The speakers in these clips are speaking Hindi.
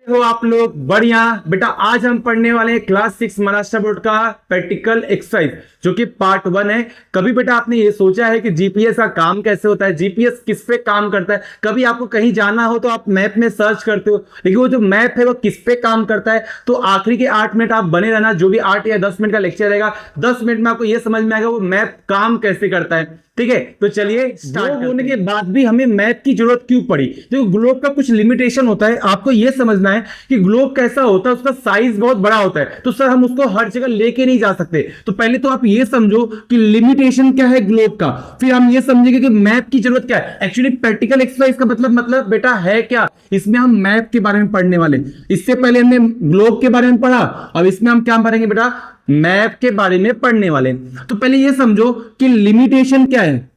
हो आप लोग बढ़िया। बेटा आज हम पढ़ने वाले हैं क्लास 6 महाराष्ट्र बोर्ड का प्रैक्टिकल एक्सरसाइज जो कि पार्ट 1 है। कभी बेटा आपने ये सोचा है कि जीपीएस का काम कैसे होता है, जीपीएस किस पे काम करता है? कभी आपको कहीं जाना हो तो आप मैप में सर्च करते हो, लेकिन वो जो मैप है वो किस पे काम करता है? तो आखिरी के 8 मिनट आप बने रहना, जो भी 8 या 10 मिनट का लेक्चर रहेगा 10 मिनट में आपको ये समझ में आएगा वो मैप काम कैसे करता है। ठीक है, तो चलिए स्टार्ट होने के बाद भी हमें मैप की जरूरत क्यों पड़ी? देखो ग्लोब का कुछ लिमिटेशन होता है, आपको यह समझना है कि ग्लोब कैसा होता है, उसका साइज बहुत बड़ा होता है, तो सर हम उसको हर जगह लेके नहीं जा सकते। तो पहले तो आप ये समझो कि लिमिटेशन क्या है ग्लोब का, फिर हम ये समझेंगे कि मैप की जरूरत क्या है। एक्चुअली प्रैक्टिकल एक्सरसाइज का मतलब बेटा है क्या, इसमें हम मैप के बारे में पढ़ने वाले। इससे पहले हमने ग्लोब के बारे में पढ़ा, अब इसमें हम क्या पढ़ेंगे बेटा, मैप के बारे में पढ़ने वाले। तो पहले ये समझो कि लिमिटेशन क्या है।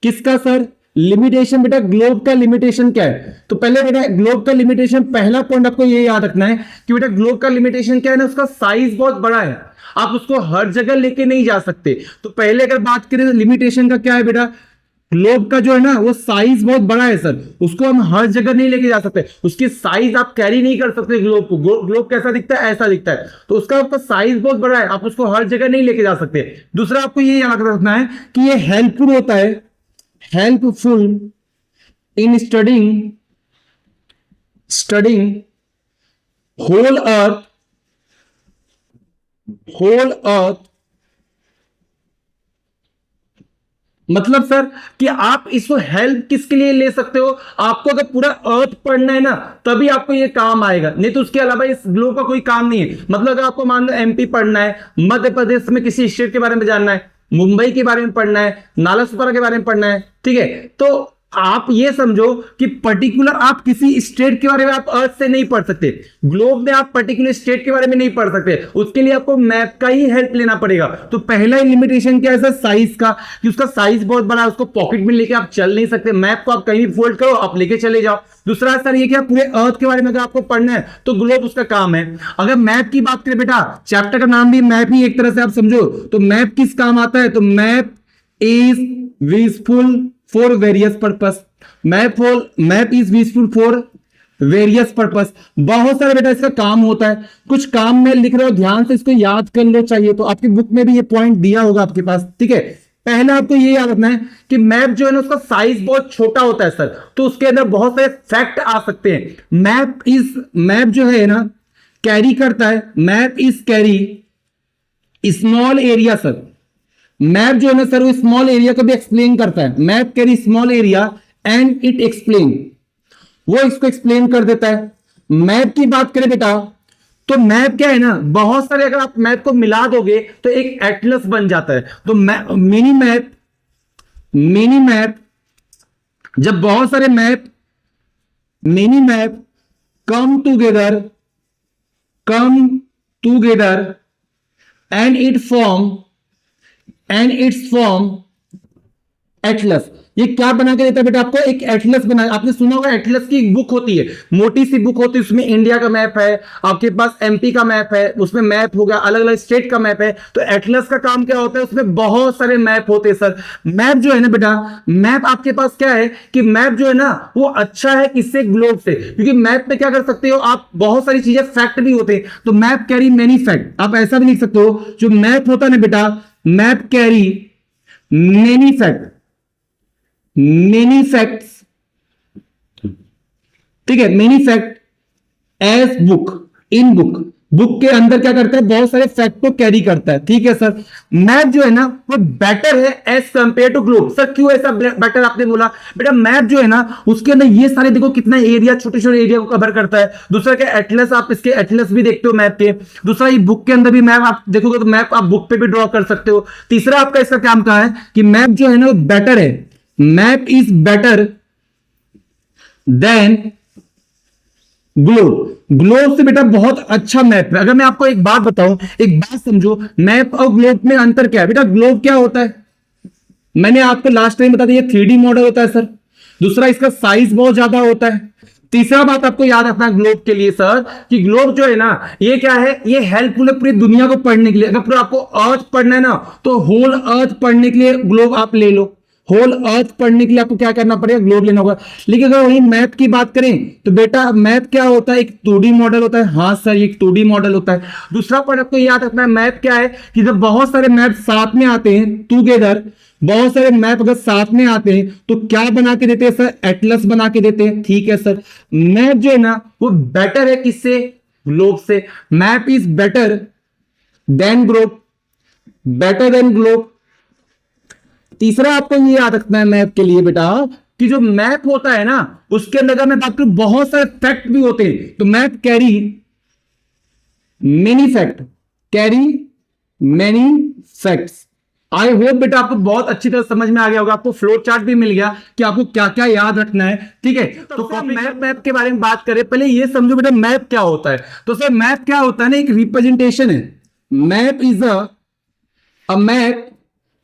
किसका सर? लिमिटेशन बेटा, ग्लोब का लिमिटेशन क्या है? तो पहले बेटा ग्लोब का लिमिटेशन, पहला पॉइंट आपको ये याद रखना है कि बेटा ग्लोब का लिमिटेशन क्या है ना, उसका साइज बहुत बड़ा है, आप उसको हर जगह लेके नहीं जा सकते। तो पहले अगर बात करें तो लिमिटेशन का क्या है बेटा, ग्लोब का जो है ना वो साइज बहुत बड़ा है सर, उसको हम हर जगह नहीं लेके जा सकते, उसकी साइज आप कैरी नहीं कर सकते। ग्लोब को, ग्लोब कैसा दिखता है, ऐसा दिखता है, तो उसका आपका साइज बहुत बड़ा है, आप उसको हर जगह नहीं लेके जा सकते। दूसरा आपको ये याद रखना है कि ये हेल्पफुल होता है, helpful in studying whole earth. मतलब सर कि आप इसको हेल्प किसके लिए ले सकते हो, आपको अगर पूरा अर्थ पढ़ना है ना तभी आपको ये काम आएगा, नहीं तो उसके अलावा इस ग्लोब का कोई काम नहीं है। मतलब अगर आपको मान लो एमपी पढ़ना है, मध्य प्रदेश में किसी स्टेट के बारे में जानना है, मुंबई के बारे में पढ़ना है, नालासोपारा के बारे में पढ़ना है, ठीक है, तो आप ये समझो कि पर्टिकुलर आप किसी स्टेट के बारे में आप अर्थ से नहीं पढ़ सकते, ग्लोब में आप पर्टिकुलर स्टेट के बारे में नहीं पढ़ सकते, उसके लिए आपको मैप का ही हेल्प लेना पड़ेगा। तो पहला लिमिटेशन क्या है सर, साइज का, कि उसका साइज बहुत बड़ा है, उसको पॉकेट में लेके आप चल नहीं सकते, मैप को आप कहीं भी फोल्ड करो आप लेके चले जाओ। दूसरा सर ये क्या, पूरे अर्थ के बारे में अगर आपको पढ़ना है तो ग्लोब उसका काम है। अगर मैप की बात करें बेटा, चैप्टर का नाम भी मैप ही एक तरह से आप समझो, तो मैप किस काम आता है, तो map is useful for various purpose. Map is useful for various purpose. बहुत सारे बेटा इसका काम होता है, कुछ काम में लिख रहे हो ध्यान से इसको याद कर लो, चाहिए तो आपकी बुक में भी ये पॉइंट दिया होगा आपके पास, ठीक है। पहले आपको ये याद रखना है कि मैप जो है ना उसका साइज बहुत छोटा होता है सर, तो उसके अंदर बहुत सारे फैक्ट आ सकते हैं। मैप जो है ना कैरी करता है, map is carry small area sir. Map जो है ना सर वो स्मॉल एरिया को भी एक्सप्लेन करता है, map carry small area and it explain, वो इसको एक्सप्लेन कर देता है। मैप की बात करें बेटा तो मैप क्या है ना, बहुत सारे अगर आप मैप को मिला दोगे तो एक एटलस बन जाता है। तो मिनी मैप जब बहुत सारे mini map come together and it's form Atlas. ये क्या बना के देता है बेटा आपको, एक एटलस बना। आपने सुना होगा एटलस की एक बुक होती है, मोटी सी बुक होती है, उसमें इंडिया का मैप है, आपके पास एमपी का मैप है, उसमें मैप होगा, अलग अलग स्टेट का मैप है। तो एटलस का काम क्या होता है, उसमें बहुत सारे मैप होते हैं सर। मैप जो है ना बेटा, मैप आपके पास क्या है कि मैप जो है ना वो अच्छा है किससे, ग्लोब से, क्योंकि मैप पे क्या कर सकते हो आप, बहुत सारी चीजें फैक्ट भी होते हैं, तो मैप कैरी मेनी फैक्ट। आप ऐसा भी लिख सकते हो, जो मैप होता है ना बेटा, मैप कैरी मेनी फैक्ट्स, ठीक है, मेनी फैक्ट एज बुक के अंदर क्या करता है, बहुत सारे फैक्ट को कैरी करता है, ठीक है सर। मैप जो है ना वो बेटर है as compare to globe. Sir क्यों ऐसा बेटर आपने बोला, बेटा मैप जो है ना उसके अंदर ये सारे देखो कितना एरिया, छोटे छोटे एरिया को कवर करता है। दूसरा क्या, एटलस, आप इसके एटलस भी देखते हो मैप के। दूसरा ये बुक के अंदर भी मैप आप देखोगे तो मैप आप बुक पे भी ड्रॉ कर सकते हो। तीसरा आपका इसका काम कहा है कि मैप जो है ना वो बेटर है, map is better than globe से बेटा बहुत अच्छा मैप है। अगर मैं आपको एक बात बताऊं, एक बात समझो, मैप और ग्लोब में अंतर क्या है बेटा। ग्लोब क्या होता है, मैंने आपको लास्ट टाइम बता दिया, 3D मॉडल होता है सर। दूसरा इसका साइज बहुत ज्यादा होता है। तीसरा बात आपको याद रखना ग्लोब के लिए सर, कि ग्लोब जो है ना ये क्या है, ये हेल्पफुल है पूरी दुनिया को पढ़ने के लिए। अगर पूरा आपको अर्थ पढ़ना है ना तो होल अर्थ पढ़ने के लिए ग्लोब आप ले लो। होल अर्थ पढ़ने के लिए आपको क्या करना पड़ेगा, ग्लोब लेना होगा। लेकिन अगर वही मैप की बात करें तो बेटा मैप क्या होता है, एक 2D मॉडल होता है। हाँ सर, एक 2D मॉडल होता है। दूसरा पॉइंट आपको याद रखना है, मैप क्या है कि जब बहुत सारे मैप साथ में आते हैं टूगेदर, बहुत सारे मैप अगर साथ में आते हैं तो क्या बना के देते हैं सर, एटलस बना के देते हैं। ठीक है सर, मैप जो है ना वो बेटर है किससे, ग्लोब से। Map is better than globe, better than globe. तीसरा आपको ये याद रखना है मैप के लिए बेटा कि जो मैप होता है ना उसके अंदर अगर मैं बात करूं बहुत सारे फैक्ट भी होते हैं, तो map carry many fact, carry many facts. I hope बेटा आपको बहुत अच्छी तरह समझ में आ गया होगा, आपको फ्लो चार्ट भी मिल गया कि आपको क्या क्या याद रखना है। ठीक है, तो मैप के बारे में बात करें, पहले ये समझो बेटा मैप क्या होता है। तो सर मैप क्या होता है ना, एक रिप्रेजेंटेशन है। मैप इज अ मैप,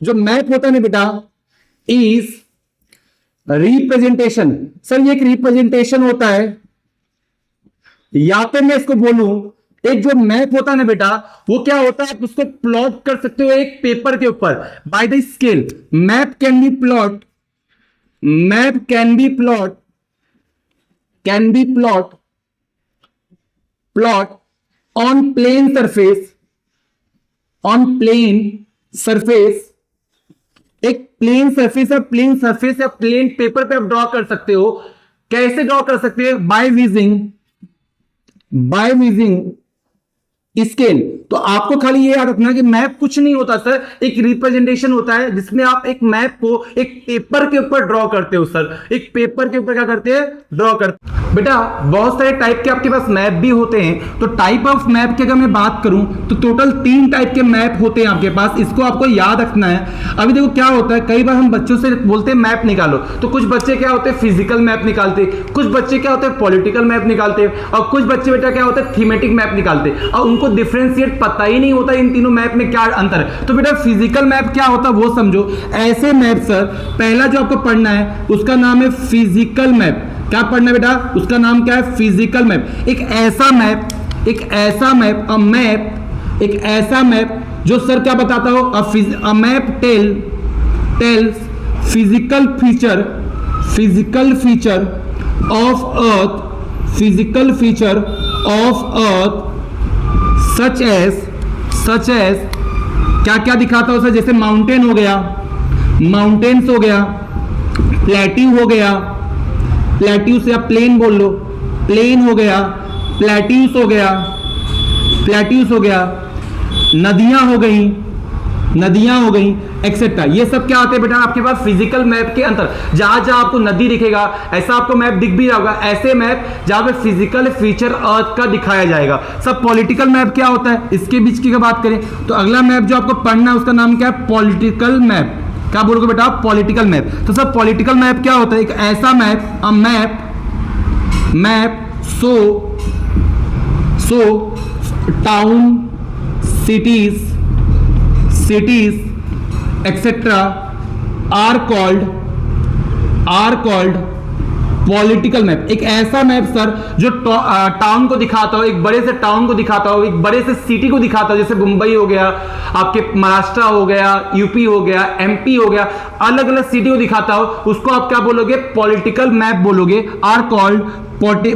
जो मैप होता है ना बेटा इज रिप्रेजेंटेशन। सर ये एक रिप्रेजेंटेशन होता है, या तो मैं इसको बोलूं एक जो मैप होता है ना बेटा वो क्या होता है, आप उसको प्लॉट कर सकते हो एक पेपर के ऊपर by the scale. Map can be plot, map can be plot, can be plot on plane surface, on plane surface. एक प्लेन सरफेस है, प्लेन सरफेस या प्लेन पेपर पे आप ड्रॉ कर सकते हो। कैसे ड्रॉ कर सकते हैं, बाय यूजिंग स्केल। तो आपको खाली ये याद रखना कि मैप कुछ नहीं होता सर, एक रिप्रेजेंटेशन होता है जिसमें आप एक मैप को एक पेपर के ऊपर ड्रॉ करते हो सर। एक पेपर के ऊपर क्या करते हैं, ड्रॉ करते हैं। बेटा बहुत सारे टाइप के आपके पास मैप भी होते हैं, तो टाइप ऑफ मैप की अगर मैं बात करूं तो टोटल 3 टाइप के मैप होते हैं आपके पास, इसको आपको याद रखना है। अभी देखो क्या होता है, कई बार हम बच्चों से बोलते हैं मैप निकालो, तो कुछ बच्चे क्या होते हैं फिजिकल मैप निकालते, कुछ बच्चे क्या होते हैं पॉलिटिकल मैप निकालते, और कुछ बच्चे बेटा क्या होता है थीमेटिक मैप निकालते, और उनको डिफरेंशिएट पता ही नहीं होता इन तीनों मैप में क्या अंतर है। तो बेटा फिजिकल मैप क्या होता है वो समझो। ऐसे मैप सर पहला जो आपको पढ़ना है उसका नाम है फिजिकल मैप। क्या पढ़ना है बेटा, उसका नाम क्या है, फिजिकल मैप। एक ऐसा मैप, एक ऐसा मैप, अ मैप, एक ऐसा मैप जो सर क्या बताता हो, a map tells physical feature of earth, physical feature of earth such as क्या क्या दिखाता हो सर, जैसे माउंटेन हो गया, माउंटेन्स हो गया, प्लेट्यू हो गया, प्लेट्यू से आप प्लेन बोल लो, प्लेन हो गया, प्लेट्यूस हो गया, प्लेट्यूस हो गया, नदियां हो गई, नदियां हो गई एक्सेट्रा। ये सब क्या आते हैं बेटा आपके पास फिजिकल मैप के अंदर। जहां जहां आपको नदी दिखेगा ऐसा आपको मैप दिख भी रहा होगा, ऐसे मैप जहां पे फिजिकल फीचर अर्थ का दिखाया जाएगा। सब पॉलिटिकल मैप क्या होता है, इसके बीच की बात करें तो अगला मैप जो आपको पढ़ना है उसका नाम क्या है, पॉलिटिकल मैप। क्या बोलोगे बेटा, पॉलिटिकल मैप। तो सब पॉलिटिकल मैप क्या होता है, एक ऐसा map, a map show town, cities etcetera are called political map. एक ऐसा मैप सर जो टाउन को दिखाता हो, एक बड़े से टाउन को दिखाता हो, एक बड़े से सिटी को दिखाता हो, जैसे मुंबई हो गया, आपके महाराष्ट्र हो गया, यूपी हो गया, एमपी हो गया, अलग अलग सिटी को दिखाता हो, उसको आप क्या बोलोगे, पॉलिटिकल मैप बोलोगे, आर कॉल्ड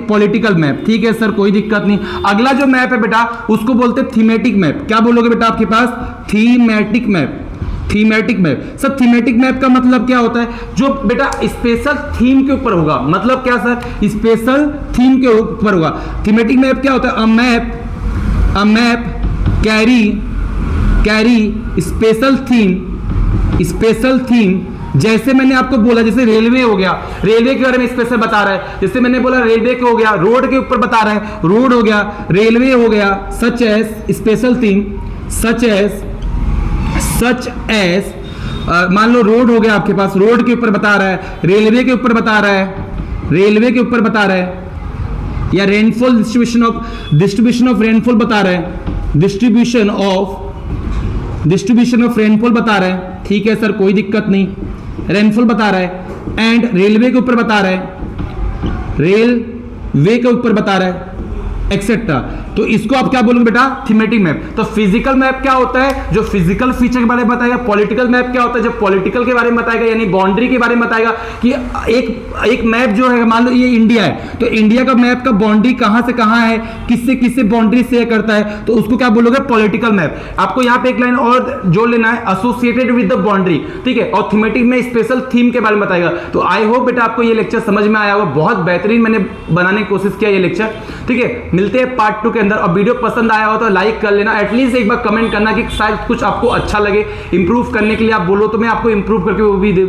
पॉलिटिकल मैप। ठीक है सर, कोई दिक्कत नहीं। अगला जो मैप है बेटा उसको बोलते हैं थीमेटिक मैप। क्या बोलोगे बेटा आपके पास, thematic map, thematic map. Sir thematic map का मतलब क्या होता है, जो बेटा स्पेशल थीम के ऊपर होगा। मतलब क्या सर, स्पेशल थीम के ऊपर होगा। थीमेटिक मैप क्या होता है, a map carry special theme. जैसे मैंने आपको बोला, जैसे रेलवे हो गया, रेलवे के बारे में स्पेशल बता रहा है। जैसे मैंने बोला रेलवे के हो गया, रोड के ऊपर बता रहा है, रोड हो गया, रेलवे हो गया, such as special theme, such as मान लो रोड हो गया आपके पास, रोड के ऊपर बता रहा है, रेलवे के ऊपर बता रहा है, रेलवे के ऊपर बता रहा है, या रेनफॉल डिस्ट्रीब्यूशन ऑफ रेनफॉल बता रहा है, डिस्ट्रीब्यूशन ऑफ रेनफॉल बता रहा है। ठीक है सर, कोई दिक्कत नहीं, रेनफॉल बता रहा है। एंड रेलवे के ऊपर बता रहा है, रेलवे के ऊपर बता रहा है, एक्सेट्रा। तो इसको आप क्या बोलोगे बेटा, थीमेटिक मैप। तो फिजिकल मैप क्या होता है, जो फिजिकल फीचर के बारे में बताएगा। पॉलिटिकल मैप क्या होता है, जो पॉलिटिकल के बारे में बताएगा, यानी बाउंड्री के बारे में बताएगा कि एक मैप जो है, मान लो ये इंडिया है, तो इंडिया का मैप का बाउंड्री कहां से कहां है, किससे किससे बाउंड्री शेयर करता है, तो उसको क्या बोलोगे, पॉलिटिकल मैप। आपको यहां पे एक लाइन और जोड़ लेना है, एसोसिएटेड विद द बाउंड्री, ठीक है। और थीमेटिक में स्पेशल थीम के बारे में बताएगा। तो आई होप बेटा आपको ये लेक्चर समझ में आया होगा। बहुत बेहतरीन मैंने बनाने की कोशिश किया ये लेक्चर, ठीक है। मिलते हैं पार्ट 2 के अंदर। और वीडियो पसंद आया हो तो लाइक कर लेना, एटलीस्ट एक बार कमेंट करना कि शायद कुछ आपको अच्छा लगे। इंप्रूव करने के लिए आप बोलो तो मैं आपको इंप्रूव करके वो भी